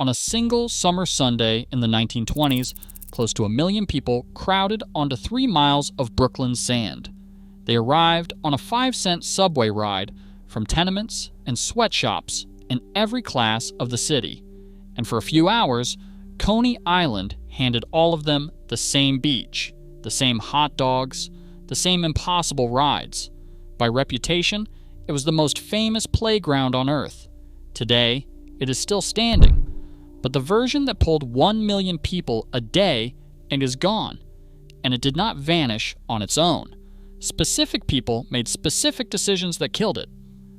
On a single summer Sunday in the 1920s, close to 1 million people crowded onto 3 miles of Brooklyn sand. They arrived on a 5-cent subway ride from tenements and sweatshops in every class of the city. And for a few hours, Coney Island handed all of them the same beach, the same hot dogs, the same impossible rides. By reputation, it was the most famous playground on Earth. Today, it is still standing. But the version that pulled 1 million people a day and is gone. And it did not vanish on its own. Specific people made specific decisions that killed it.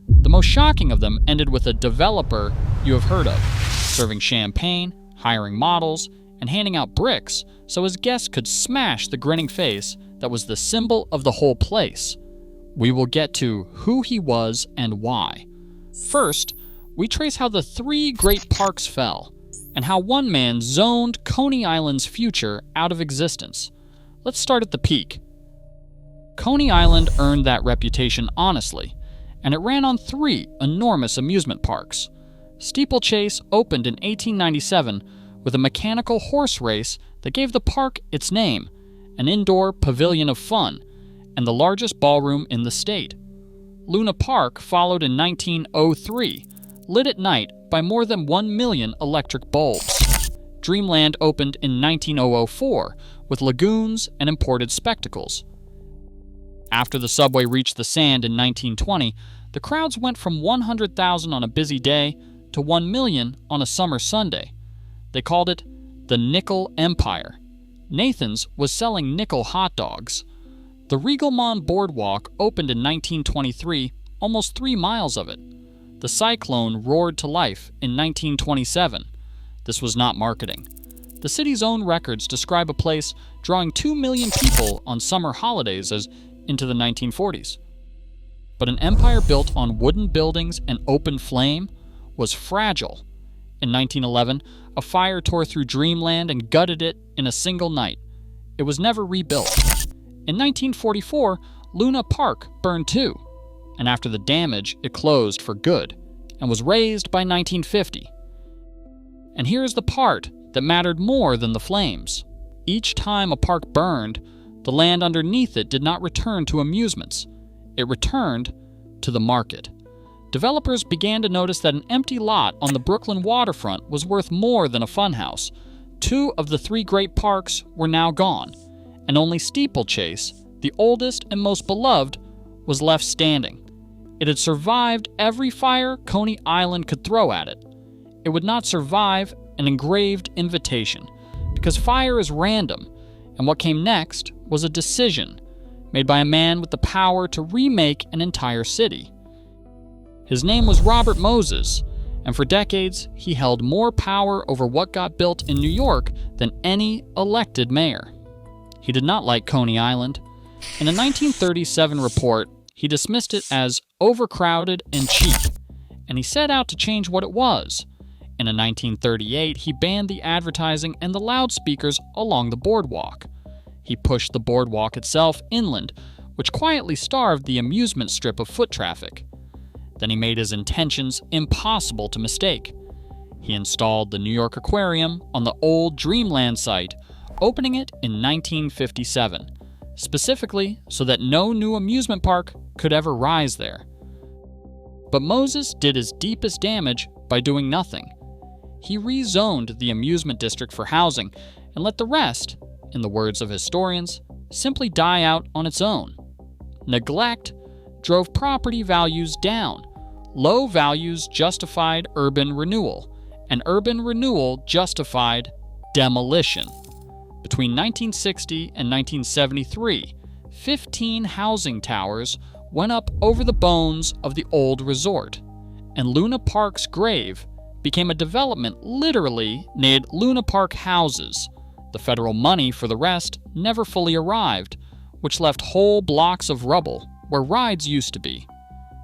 The most shocking of them ended with a developer you have heard of, serving champagne, hiring models, and handing out bricks so his guests could smash the grinning face that was the symbol of the whole place. We will get to who he was and why. First, we trace how the 3 great parks fell, and how one man zoned Coney Island's future out of existence. Let's start at the peak. Coney Island earned that reputation honestly, and it ran on 3 enormous amusement parks. Steeplechase opened in 1897 with a mechanical horse race that gave the park its name, an indoor pavilion of fun, and the largest ballroom in the state. Luna Park followed in 1903, lit at night by more than 1 million electric bulbs. Dreamland opened in 1904 with lagoons and imported spectacles. After the subway reached the sand in 1920, the crowds went from 100,000 on a busy day to 1 million on a summer Sunday. They called it the Nickel Empire. Nathan's was selling nickel hot dogs. The Regalmont Boardwalk opened in 1923, almost 3 miles of it. The Cyclone roared to life in 1927. This was not marketing. The city's own records describe a place drawing 2 million people on summer holidays as into the 1940s. But an empire built on wooden buildings and open flame was fragile. In 1911, a fire tore through Dreamland and gutted it in a single night. It was never rebuilt. In 1944, Luna Park burned too, and after the damage, it closed for good and was razed by 1950. And here's the part that mattered more than the flames. Each time a park burned, the land underneath it did not return to amusements. It returned to the market. Developers began to notice that an empty lot on the Brooklyn waterfront was worth more than a funhouse. 2 of the 3 great parks were now gone, and only Steeplechase, the oldest and most beloved, was left standing. It had survived every fire Coney Island could throw at it. It would not survive an engraved invitation, because fire is random, and what came next was a decision made by a man with the power to remake an entire city. His name was Robert Moses, and for decades he held more power over what got built in New York than any elected mayor. He did not like Coney Island. In a 1937 report, he dismissed it as overcrowded and cheap, and he set out to change what it was. In a 1938, he banned the advertising and the loudspeakers along the boardwalk. He pushed the boardwalk itself inland, which quietly starved the amusement strip of foot traffic. Then he made his intentions impossible to mistake. He installed the New York Aquarium on the old Dreamland site, opening it in 1957, specifically so that no new amusement park could ever rise there. But Moses did his deepest damage by doing nothing. He rezoned the amusement district for housing and let the rest, in the words of historians, simply die out on its own. Neglect drove property values down. Low values justified urban renewal, and urban renewal justified demolition. Between 1960 and 1973, 15 housing towers went up over the bones of the old resort, and Luna Park's grave became a development literally named Luna Park Houses. The federal money for the rest never fully arrived, which left whole blocks of rubble where rides used to be.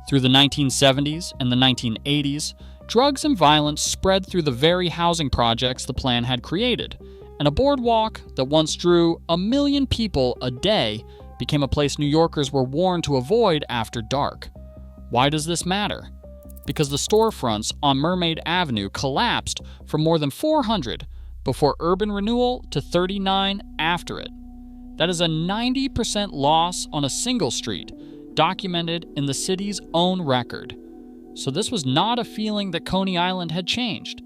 Through the 1970s and the 1980s, drugs and violence spread through the very housing projects the plan had created, and a boardwalk that once drew 1 million people a day became a place New Yorkers were warned to avoid after dark. Why does this matter? because the storefronts on Mermaid Avenue collapsed from more than 400 before urban renewal to 39 after it. That is a 90% loss on a single street, documented in the city's own record. So this was not a feeling that Coney Island had changed.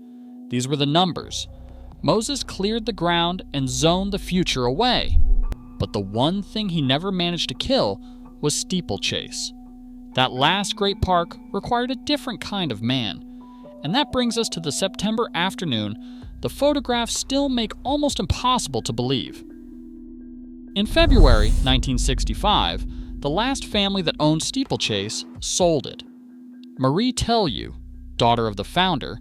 These were the numbers. Moses cleared the ground and zoned the future away. But the one thing he never managed to kill was Steeplechase. That last great park required a different kind of man. And that brings us to the September afternoon the photographs still make almost impossible to believe. In February 1965, the last family that owned Steeplechase sold it. Marie Tellieu, daughter of the founder,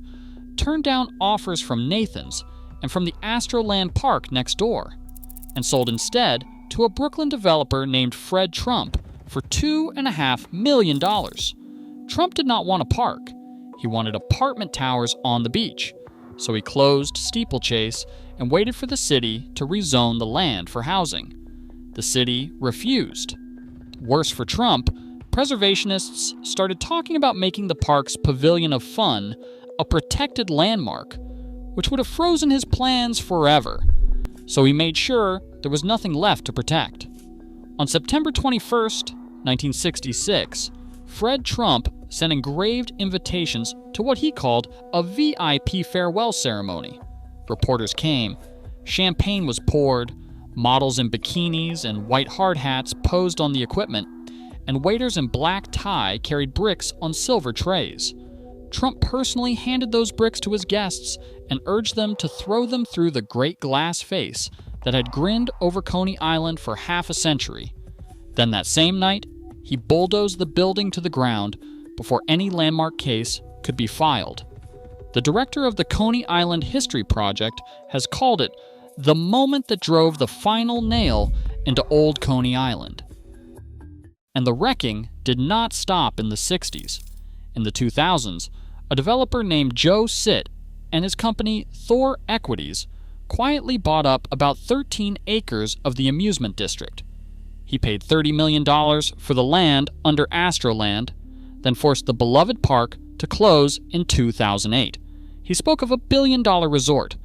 turned down offers from Nathan's and from the Astroland Park next door, and sold instead to a Brooklyn developer named Fred Trump for $2.5 million. Trump did not want a park. He wanted apartment towers on the beach, so he closed Steeplechase and waited for the city to rezone the land for housing. The city refused. Worse for Trump, preservationists started talking about making the park's Pavilion of Fun a protected landmark, which would have frozen his plans forever. So he made sure there was nothing left to protect. On September 21st, 1966, Fred Trump sent engraved invitations to what he called a VIP farewell ceremony. Reporters came, champagne was poured, models in bikinis and white hard hats posed on the equipment, and waiters in black tie carried bricks on silver trays. Trump personally handed those bricks to his guests and urged them to throw them through the great glass face that had grinned over Coney Island for half a century. Then that same night, he bulldozed the building to the ground before any landmark case could be filed. The director of the Coney Island History Project has called it the moment that drove the final nail into old Coney Island. And the wrecking did not stop in the 60s. In the 2000s, a developer named Joe Sitt and his company Thor Equities quietly bought up about 13 acres of the amusement district. He paid $30 million for the land under Astroland, then forced the beloved park to close in 2008. He spoke of a billion-dollar resort.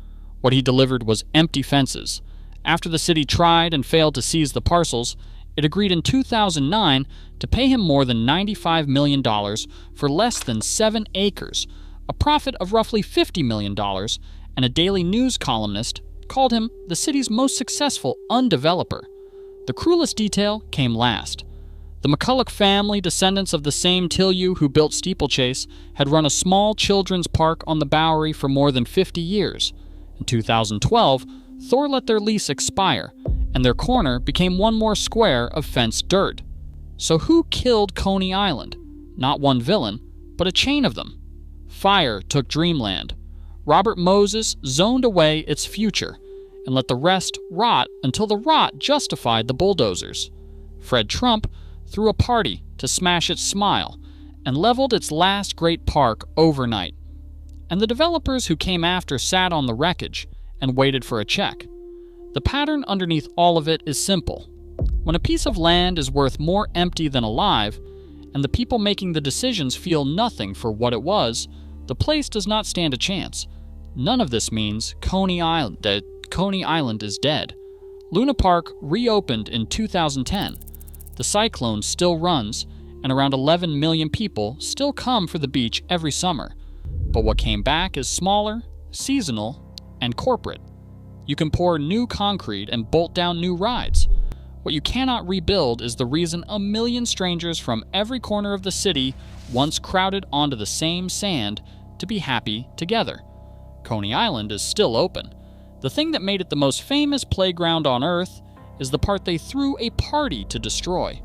What he delivered was empty fences. After the city tried and failed to seize the parcels, it agreed in 2009 to pay him more than $95 million for less than 7 acres, a profit of roughly $50 million, and a daily news columnist called him the city's most successful undeveloper. The cruelest detail came last. The McCulloch family, descendants of the same Tellieu who built Steeplechase, had run a small children's park on the Bowery for more than 50 years. In 2012, Thor let their lease expire, and their corner became one more square of fenced dirt. So who killed Coney Island? Not one villain, but a chain of them. Fire took Dreamland. Robert Moses zoned away its future and let the rest rot until the rot justified the bulldozers. Fred Trump threw a party to smash its smile and leveled its last great park overnight. And the developers who came after sat on the wreckage and waited for a check. The pattern underneath all of it is simple. When a piece of land is worth more empty than alive, and the people making the decisions feel nothing for what it was, the place does not stand a chance. None of this means Coney Island is dead. Luna Park reopened in 2010. The Cyclone still runs, and around 11 million people still come for the beach every summer. But what came back is smaller, seasonal, and corporate. You can pour new concrete and bolt down new rides. What you cannot rebuild is the reason a million strangers from every corner of the city once crowded onto the same sand to be happy together. Coney Island is still open. The thing that made it the most famous playground on Earth is the part they threw a party to destroy.